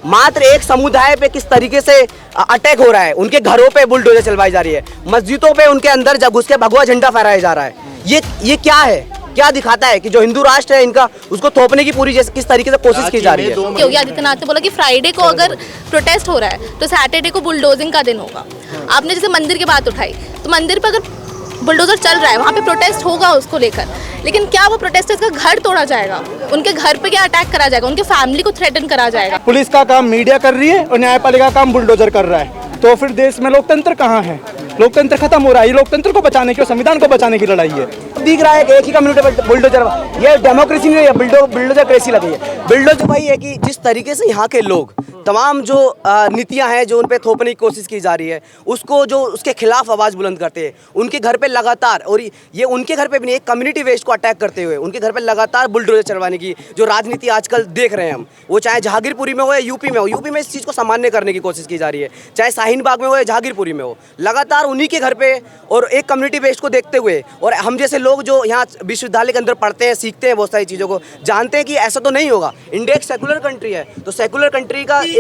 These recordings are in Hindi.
मात्र एक समुदाय पे किस तरीके से अटैक हो रहा है, उनके घरों पे बुलडोजर चलवाई जा रही है, मस्जिदों पे उनके अंदर जब घुस के भगवा झंडा फहराया जा रहा है। ये क्या है, क्या दिखाता है कि जो हिंदू राष्ट्र है इनका, उसको थोपने की पूरी किस तरीके से कोशिश की जा रही है। योगी आदित्यनाथ ने बोला कि फ्राइडे को अगर प्रोटेस्ट हो रहा है तो सैटरडे को बुलडोजिंग का दिन होगा। आपने जैसे मंदिर की बात उठाई, तो मंदिर पर अगर बुलडोजर चल रहा है वहाँ पे प्रोटेस्ट होगा उसको लेकर, लेकिन क्या वो प्रोटेस्टर्स का घर तोड़ा जाएगा, उनके घर पे क्या अटैक करा जाएगा, उनके फैमिली को थ्रेटन करा जाएगा। पुलिस का काम मीडिया कर रही है और न्यायपालिका का काम बुलडोजर कर रहा है, तो फिर देश में लोकतंत्र कहाँ है? लोकतंत्र खत्म हो रहा है। ये लोकतंत्र को बचाने की और संविधान को बचाने की लड़ाई है। दिख रहा है कि एक ही कम्युनिटी पर बुलडोजर, ये डेमोक्रेसी नहीं है, बुलडोजर क्रेसी लगी है। बुलडोजर भाई है कि जिस तरीके से यहाँ के लोग तमाम जो नीतियाँ हैं जो उन पे थोपने की कोशिश की जा रही है, उसको जो उसके खिलाफ आवाज़ बुलंद करते हैं, उनके घर पे लगातार, और ये उनके घर पे भी नहीं, एक कम्युनिटी वेस्ट को अटैक करते हुए उनके घर पे लगातार बुलडोजर चलवाने की जो राजनीति आजकल देख रहे हैं हम, वो चाहे जहांगीरपुरी में हो या यूपी में हो, यूपी में इस चीज़ को सामान्य करने की कोशिश की जा रही है, चाहे शाहीन बाग में हो या जहांगीरपुरी में हो, लगातार उन्हीं के घर पे और एक कम्युनिटी वेस्ट को देखते हुए, और हम जैसे लोग जो यहाँ विश्वविद्यालय के अंदर पढ़ते हैं, सीखते हैं बहुत सारी चीज़ों को, जानते हैं कि ऐसा तो नहीं होगा। इंडिया एक सेकुलर कंट्री है, तो सेकुलर कंट्री का एक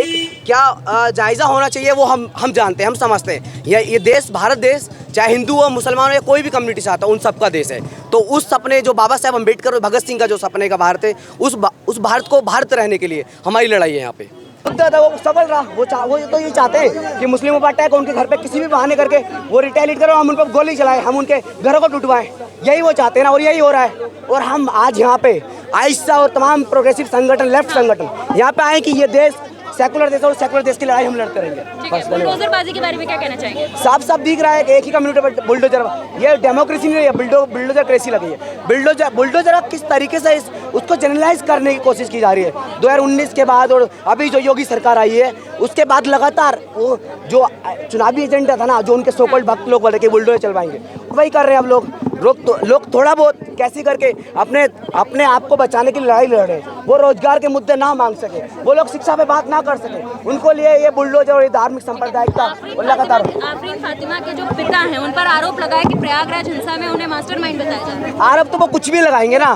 क्या जायज़ा होना चाहिए वो हम जानते हैं, हम समझते हैं। ये देश, भारत देश, चाहे हिंदू हो, मुसलमान हो या कोई भी कम्युनिटी से आता है, उन सबका देश है। तो उस सपने जो बाबा साहब अम्बेडकर और भगत सिंह का जो सपने का भारत है, उस भारत को भारत रहने के लिए हमारी लड़ाई है यहाँ पे। वो सफल रहा, वो तो ये चाहते हैं कि मुस्लिमों पर अटैक, उनके घर पे किसी भी बहाने करके वो रिटेलिएट करो, हम उन पर गोली चलाएं, हम उनके घरों को टूटवाएं, यही वो चाहते हैं ना, और यही हो रहा है। और हम आज यहाँ पे आइसा और तमाम प्रोग्रेसिव संगठन, लेफ्ट संगठन यहाँ पे आए कि ये देश सेकुलर देश और सेकुलर देश की लड़ाई हम लड़ते रहेंगे। बुलडोजरबाजी के बारे में क्या कहना चाहेंगे? साफ साफ दिख रहा है कि एक ही कम्युनिटी पर बुलडोजर, ये डेमोक्रेसी नहीं है, बुलडोजर क्रेसी लगी है। बुलडोजर किस तरीके से उसको जनरलाइज करने की कोशिश की जा रही है। 2019 के बाद और अभी जो योगी सरकार आई है, उसके बाद लगातार वो जो चुनावी एजेंडा था ना, जो उनके सोकल्ड भक्त लोग बोले कि बुलडोजर चलवाएंगे, वही कर रहे हैं अब लोग थोड़ा बहुत कैसे करके अपने आप को बचाने की लड़ाई लड़ रहे हैं। वो रोजगार के मुद्दे ना मांग सके, वो लोग शिक्षा पे बात ना कर सके, उनको लिए ये बुलडोजर और ये धार्मिक सांप्रदायिकता लगातार। आफरीन फातिमा के जो पिता हैं उन पर आरोप लगाया कि प्रयागराज हिंसा में उन्हें मास्टरमाइंड बताया जा रहा है। आरोप तो वो कुछ भी लगाएंगे ना,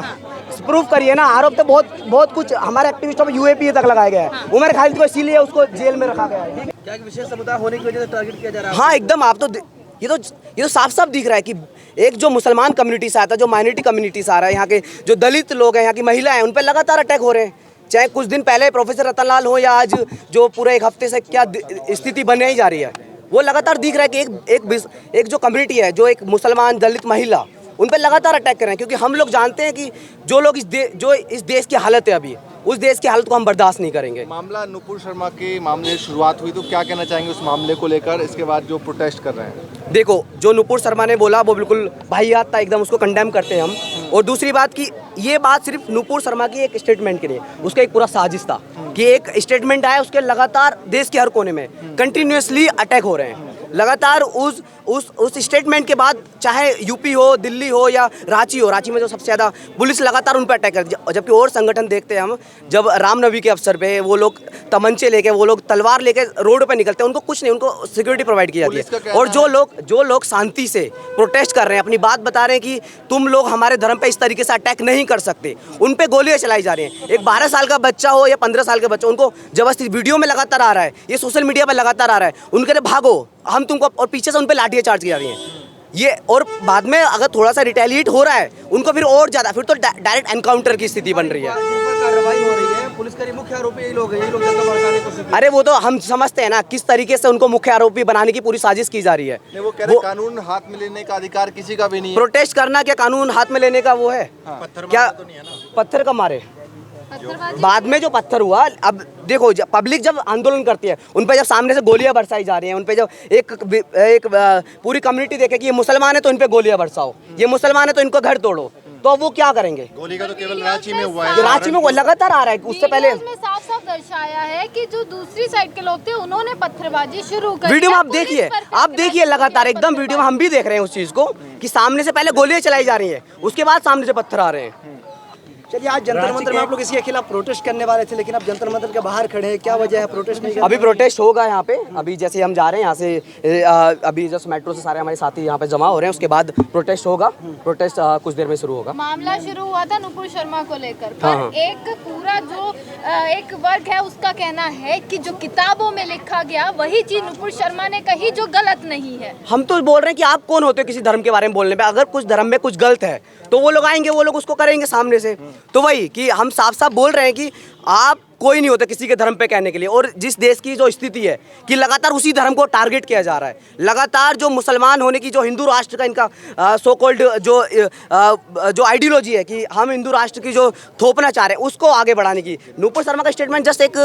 प्रूफ करिए ना। आरोप तो बहुत कुछ हमारे एक्टिविस्टों में यूएपीए तक लगाया गया है। उमर खालिद को इसीलिए उसको जेल में रखा गया है। क्या विशेष समुदाय होने की वजह से टारगेट किया जा रहा है? हाँ एकदम, आप तो ये तो साफ साफ दिख रहा है कि एक जो मुसलमान कम्युनिटी से आता है, जो माइनॉरिटी कम्युनिटी से आ रहा है, यहाँ के जो दलित लोग हैं, यहाँ की महिलाएं हैं, उन पर लगातार अटैक हो रहे हैं। चाहे कुछ दिन पहले प्रोफेसर रतनलाल हो या आज जो पूरे एक हफ्ते से क्या स्थिति बनने ही जा रही है, वो लगातार दिख रहा है कि एक जो कम्युनिटी है, जो एक मुसलमान दलित महिला, उन पर लगातार अटैक कर रहे हैं। क्योंकि हम लोग जानते हैं कि जो लोग इस देश की हालत है अभी, उस देश की हालत को हम बर्दाश्त नहीं करेंगे। मामला नुपुर शर्मा के मामले शुरुआत हुई, तो क्या कहना चाहेंगे उस मामले को लेकर, इसके बाद जो प्रोटेस्ट कर रहे हैं? देखो, जो नुपुर शर्मा ने बोला वो बिल्कुल वाहियात था, एकदम उसको कंडेम करते हैं हम। और दूसरी बात कि ये बात सिर्फ नुपुर शर्मा की एक स्टेटमेंट के लिए, उसका एक पूरा साजिश था कि एक स्टेटमेंट आया, उसके लगातार देश के हर कोने में कंटिन्यूसली अटैक हो रहे हैं। लगातार उस स्टेटमेंट के बाद चाहे यूपी हो, दिल्ली हो या रांची में जो सबसे ज़्यादा पुलिस लगातार उन पर अटैक करती है। जबकि और संगठन देखते हैं हम, जब रामनवमी के अवसर पे वो लोग तमंचे लेके, वो लोग तलवार लेके रोड पे निकलते हैं, उनको कुछ नहीं, उनको सिक्योरिटी प्रोवाइड की जाती है। और जो लोग शांति से प्रोटेस्ट कर रहे हैं, अपनी बात बता रहे हैं कि तुम लोग हमारे धर्म पे इस तरीके से अटैक नहीं कर सकते, उन पे गोलियां चलाई जा रही हैं। एक 12 साल का बच्चा हो या 15 साल का बच्चा, उनको जबरदस्ती वीडियो में लगातार आ रहा है, ये सोशल मीडिया पर लगातार आ रहा है, उनके लिए भागो, हम तुमको, और पीछे से उन पे लाठियां चार्ज की जा रही हैं ये। और बाद में अगर थोड़ा सा रिटेलिएट हो रहा है उनको, फिर और ज़्यादा, फिर तो डायरेक्ट एनकाउंटर की स्थिति बन रही है। कार्रवाई हो रही है, पुलिस का मुख्य आरोपी यही लोग हैं, जनता भड़काने की कोशिश। अरे वो तो हम समझते हैं ना किस तरीके से उनको मुख्य आरोपी बनाने की पूरी साजिश की जा रही है। वो कह रहे कानून हाथ में लेने का अधिकार किसी का भी नहीं है। प्रोटेस्ट करना क्या कानून हाथ में लेने का वो है? क्या पत्थर का मारे? बाद में जो पत्थर हुआ, अब देखो पब्लिक जब आंदोलन करती है, उन पे जब सामने से गोलियां बरसाई जा रही हैं, उन पे जब एक पूरी कम्युनिटी देखे कि ये मुसलमान है तो इन पे गोलियां बरसाओ, ये मुसलमान है तो इनको घर तोड़ो, तो वो क्या करेंगे? गोली का तो केवल रांची में हुआ है, रांची में वो लगातार आ रहा है। उससे पहले साफ साफ दर्शाया है कि जो दूसरी साइड के लोग थे उन्होंने पत्थरबाजी शुरू कर। वीडियो में आप देखिए लगातार एकदम वीडियो में हम भी देख रहे हैं उस चीज को कि सामने से पहले गोलियां चलाई जा रही हैं, उसके बाद सामने से पत्थर आ रहे हैं। चलिए, आज जंतर मंतर में आप लोग इसके खिलाफ प्रोटेस्ट करने वाले थे, लेकिन अब जंतर मंतर के बाहर खड़े हैं, क्या वजह है प्रोटेस्ट नहीं? अभी प्रोटेस्ट होगा यहाँ पे। अभी जैसे हम जा रहे हैं यहाँ से, अभी जस्ट मेट्रो से सारे हमारे साथी यहाँ पे जमा हो रहे हैं, उसके बाद प्रोटेस्ट होगा। प्रोटेस्ट कुछ देर में शुरू होगा। मामला शुरू हुआ था नुपुर शर्मा को लेकर, पर एक पूरा जो एक वर्ग है उसका कहना है कि जो किताबों में लिखा गया वही चीज नुपुर शर्मा ने कही जो गलत नहीं है। हम तो बोल रहे हैं कि आप कौन होते हो किसी धर्म के बारे में बोलने पे? अगर कुछ धर्म में कुछ गलत है तो वो लोग आएंगे, वो लोग उसको करेंगे सामने से। तो वही कि हम साफ साफ बोल रहे हैं कि आप कोई नहीं होता किसी के धर्म पे कहने के लिए। और जिस देश की जो स्थिति है कि लगातार उसी धर्म को टारगेट किया जा रहा है, लगातार जो मुसलमान होने की, जो हिंदू राष्ट्र का इनका सो कॉल्ड जो आइडियोलॉजी है कि हम हिंदू राष्ट्र की जो थोपना चाह रहे हैं, उसको आगे बढ़ाने की नुपुर शर्मा का स्टेटमेंट जस्ट एक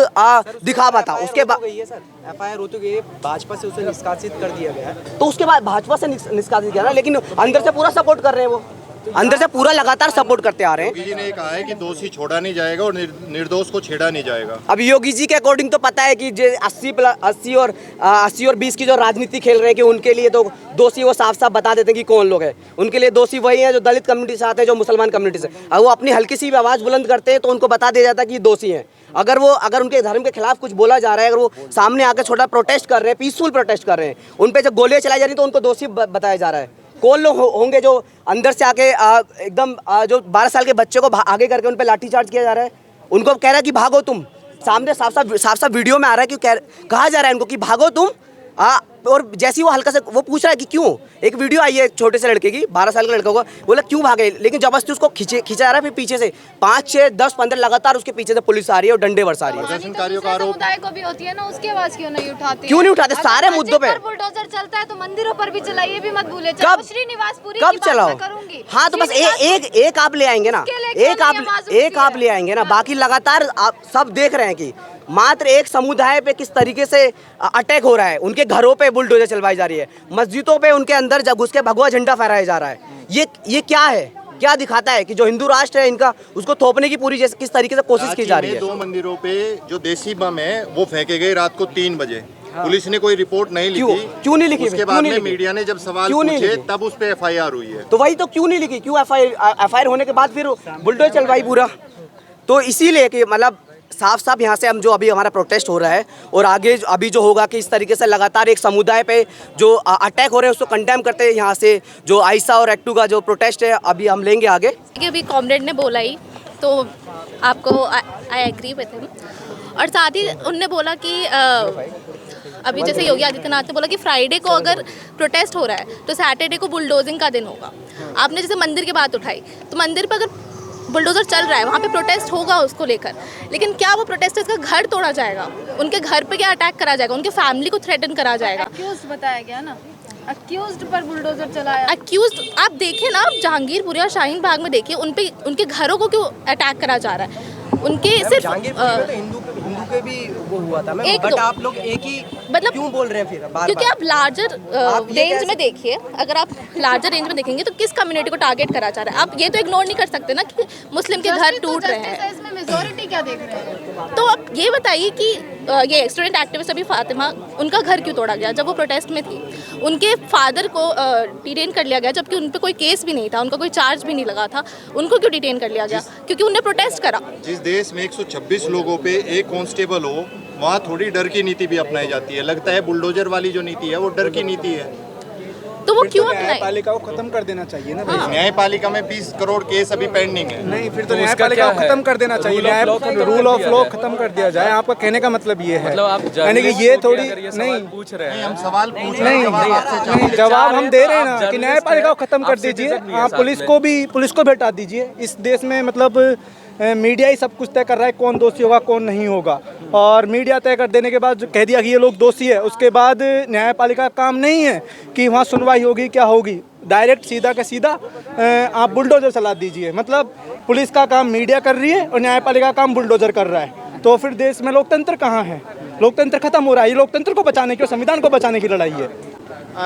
दिखावा था। उसके बाद एफआईआर हो चुकी है, भाजपा से उसे निष्कासित कर दिया गया है। तो उसके बाद भाजपा से निष्कासित किया ना, लेकिन अंदर से पूरा सपोर्ट कर रहे हैं, वो अंदर से पूरा लगातार सपोर्ट करते आ रहे हैं। योगी जी ने कहा है कि दोषी छोड़ा नहीं जाएगा और निर्दोष को छेड़ा नहीं जाएगा। अब योगी जी के अकॉर्डिंग तो पता है कि जो 80 और 20 की जो राजनीति खेल रहे हैं कि उनके लिए तो दोषी वो साफ साफ बता देते हैं कि कौन लोग हैं। उनके लिए दोषी वही हैं जो दलित कम्युनिटी से आते हैं, जो मुसलमान कम्युनिटी से। अब वो अपनी हल्की सी आवाज़ बुलंद करते हैं तो उनको बता दिया जाता है कि दोषी हैं। अगर उनके धर्म के खिलाफ कुछ बोला जा रहा है, अगर वो सामने आकर छोटा प्रोटेस्ट कर रहे हैं, पीसफुल प्रोटेस्ट कर रहे हैं, उन पर जब गोलियां चलाई जा रही तो उनको दोषी बताया जा रहा है। कौन लोग होंगे जो अंदर से आके एकदम जो 12 साल के बच्चे को आगे करके उन पे लाठीचार्ज किया जा रहा है? उनको कह रहा है कि भागो तुम, सामने साफ साफ वीडियो में आ रहा है कि कहा जा रहा है उनको कि भागो तुम। और जैसे ही वो हल्का से वो पूछ रहा है कि क्यों, एक वीडियो आई है छोटे से लड़के की, 12 साल के लड़का को, बोला क्यों भागे, लेकिन जबरदस्ती उसको खींचा जा रहा है। फिर पीछे से 5, 6, 10, 15 लगातार उसके पीछे से पुलिस आ रही है और डंडे बरसा रही है। प्रदर्शनकारियों का आरोप, समुदाय को भी होती है ना, उसकी आवाज क्यों नहीं उठाते? क्यों नहीं उठाते? सारे मुद्दों पे बुलडोजर चलता है तो मंदिरों पर भी चलाइए, भी मत भूले। कब श्रीनिवासपुरी कब चलाओ? हाँ तो बस एक आप ले आएंगे ना, एक आप ले आएंगे ना, बाकी लगातार आप सब देख रहे हैं कि मात्र एक समुदाय पे किस तरीके से अटैक हो रहा है। उनके घरों पे बुलडोजर चलवाई जा रही है, मस्जिदों पे उनके अंदर जब घुस के भगवा झंडा फहराया जा रहा है। ये क्या है? क्या दिखाता है कि जो हिंदू राष्ट्र है इनका, उसको थोपने की पूरी किस तरीके से कोशिश की जा रही है। 2 मंदिरों पे जो देसी बम है वो फेंके गए रात को 3 बजे। पुलिस ने कोई रिपोर्ट नहीं लिखी। क्यों नहीं लिखी? उसके बाद में मीडिया ने जब सवाल पूछे तब उस पे एफआईआर हुई है। तो वही तो, क्यों नहीं लिखी? क्यों एफआईआर होने के बाद फिर बुलडोजर चलवाई पूरा? तो इसीलिए कि मतलब साफ साफ यहाँ से हम जो अभी हमारा प्रोटेस्ट हो रहा है और आगे अभी जो होगा कि इस तरीके से लगातार एक समुदाय पे जो अटैक हो रहे हैं उसको कंडेम करते हैं। यहाँ से जो आयशा और एक्टू का जो प्रोटेस्ट है अभी हम लेंगे आगे। अभी कॉमरेड ने बोला ही तो आपको आई एग्री विथ हिम। और साथ ही उनने बोला कि अभी जैसे योगी आदित्यनाथ ने बोला कि फ्राइडे को अगर प्रोटेस्ट हो रहा है तो सैटरडे को बुलडोजिंग का दिन होगा। आपने जैसे मंदिर की बात उठाई, तो मंदिर पर अगर बुलडोजर चल रहा है वहाँ पे प्रोटेस्ट होगा उसको लेकर, लेकिन क्या वो प्रोटेस्टर्स का घर तोड़ा जाएगा? उनके घर पे क्या अटैक करा जाएगा? उनके फैमिली को थ्रेटन करा जाएगा? अक्यूज्ड बताया गया ना, अक्यूज्ड पर बुलडोजर चलाया। अक्यूज्ड आप देखिए ना, आप जहांगीरपुरी और शाहीन बाग में देखिए, उन पे उनके घरों को क्यों अटैक करा जा रहा है? उनके सिर्फ हिंदू के भी वो हुआ था, बट आप लोग एक ही मतलब क्यों बोल रहे हैं फिर बार-बार? क्योंकि आप लार्जर रेंज में देखिए, अगर आप लार्जर रेंज में देखेंगे तो किस कम्युनिटी को टारगेट करा जा रहा है? आप ये तो इग्नोर नहीं कर सकते ना कि मुस्लिम के घर टूट रहे हैं। इसमें मेजॉरिटी क्या देख रहे हैं? तो आप ये बताइए कि ये स्टूडेंट एक्टिविस्ट अभी फातिमा, उनका घर क्यों तोड़ा गया जब वो प्रोटेस्ट में थी? उनके फादर को डिटेन कर लिया गया जबकि उन पर कोई केस भी नहीं था, उनका कोई चार्ज भी नहीं लगा था। उनको क्यों डिटेन कर लिया गया? क्योंकि उन्होंने प्रोटेस्ट करा। जिस देश में 126 लोगों पे एक कांस्टेबल हो, वहाँ थोड़ी डर की नीति भी अपनाई जाती है। लगता है बुलडोजर वाली जो नीति है वो डर की नीति है। तो वो क्यों अपनाए? न्यायपालिका को खत्म कर देना चाहिए ना भाई। न्यायपालिका में 20 करोड़ केस अभी पेंडिंग है। नहीं, फिर तो न्यायपालिका को खत्म कर देना चाहिए। रूल ऑफ लॉ खत्म कर दिया जाए। आपका कहने का मतलब ये है, यानी कि ये थोड़ी नहीं पूछ रहे हैं, हम सवाल पूछ रहे नहीं, हैं, जवाब हम दे रहे हैं ना कि न्यायपालिका को खत्म कर दीजिए। आप पुलिस को भी हटा दीजिए। इस देश में मतलब मीडिया ही सब कुछ तय कर रहा है कौन दोषी होगा कौन नहीं होगा। और मीडिया तय कर देने के बाद जो कह दिया कि ये लोग दोषी है, उसके बाद न्यायपालिका का काम नहीं है कि वहाँ सुनवाई होगी क्या होगी। डायरेक्ट सीधा का सीधा आप बुलडोजर चला दीजिए। मतलब पुलिस का काम मीडिया कर रही है और न्यायपालिका का काम बुलडोजर कर रहा है। तो फिर देश में लोकतंत्र कहाँ है? लोकतंत्र खत्म हो रहा है। ये लोकतंत्र को बचाने की और संविधान को बचाने की लड़ाई है।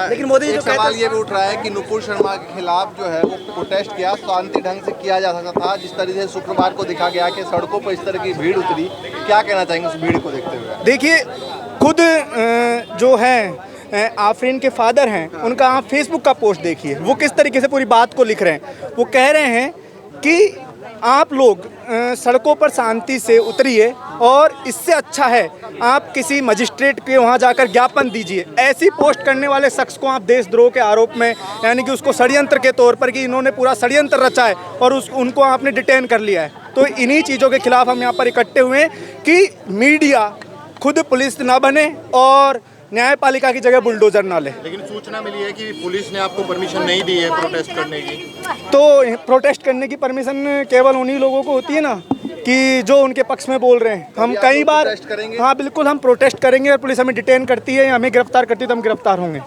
लेकिन मोदी जी, सवाल ये भी उठ रहा है कि नुपुर शर्मा के खिलाफ जो है वो प्रोटेस्ट किया शांति ढंग से किया जा सकता था। जिस तरीके से शुक्रवार को दिखा गया कि सड़कों पर इस तरह की भीड़ उतरी, क्या कहना चाहेंगे उस भीड़ को देखते हुए? देखिए, खुद जो है आफरीन के फादर हैं, उनका आप फेसबुक का पोस्ट देखिए, वो किस तरीके से पूरी बात को लिख रहे हैं। वो कह रहे हैं कि आप लोग सड़कों पर शांति से उतरिए और इससे अच्छा है आप किसी मजिस्ट्रेट के वहाँ जाकर ज्ञापन दीजिए। ऐसी पोस्ट करने वाले शख्स को आप देशद्रोह के आरोप में, यानी कि उसको षड्यंत्र के तौर पर कि इन्होंने पूरा षड्यंत्र रचा है और उनको आपने डिटेन कर लिया है। तो इन्हीं चीज़ों के खिलाफ हम यहाँ पर इकट्ठे हुए हैं कि मीडिया खुद पुलिस ना बने और न्यायपालिका की जगह बुलडोजर ना ले। लेकिन सूचना मिली है कि पुलिस ने आपको परमिशन नहीं दी है प्रोटेस्ट करने की। तो प्रोटेस्ट करने की परमिशन केवल उन्हीं लोगों को होती है ना कि जो उनके पक्ष में बोल रहे हैं। हम कई बार, हाँ बिल्कुल हम प्रोटेस्ट करेंगे और पुलिस हमें डिटेन करती है, हमें गिरफ्तार करती है तो हम गिरफ्तार होंगे।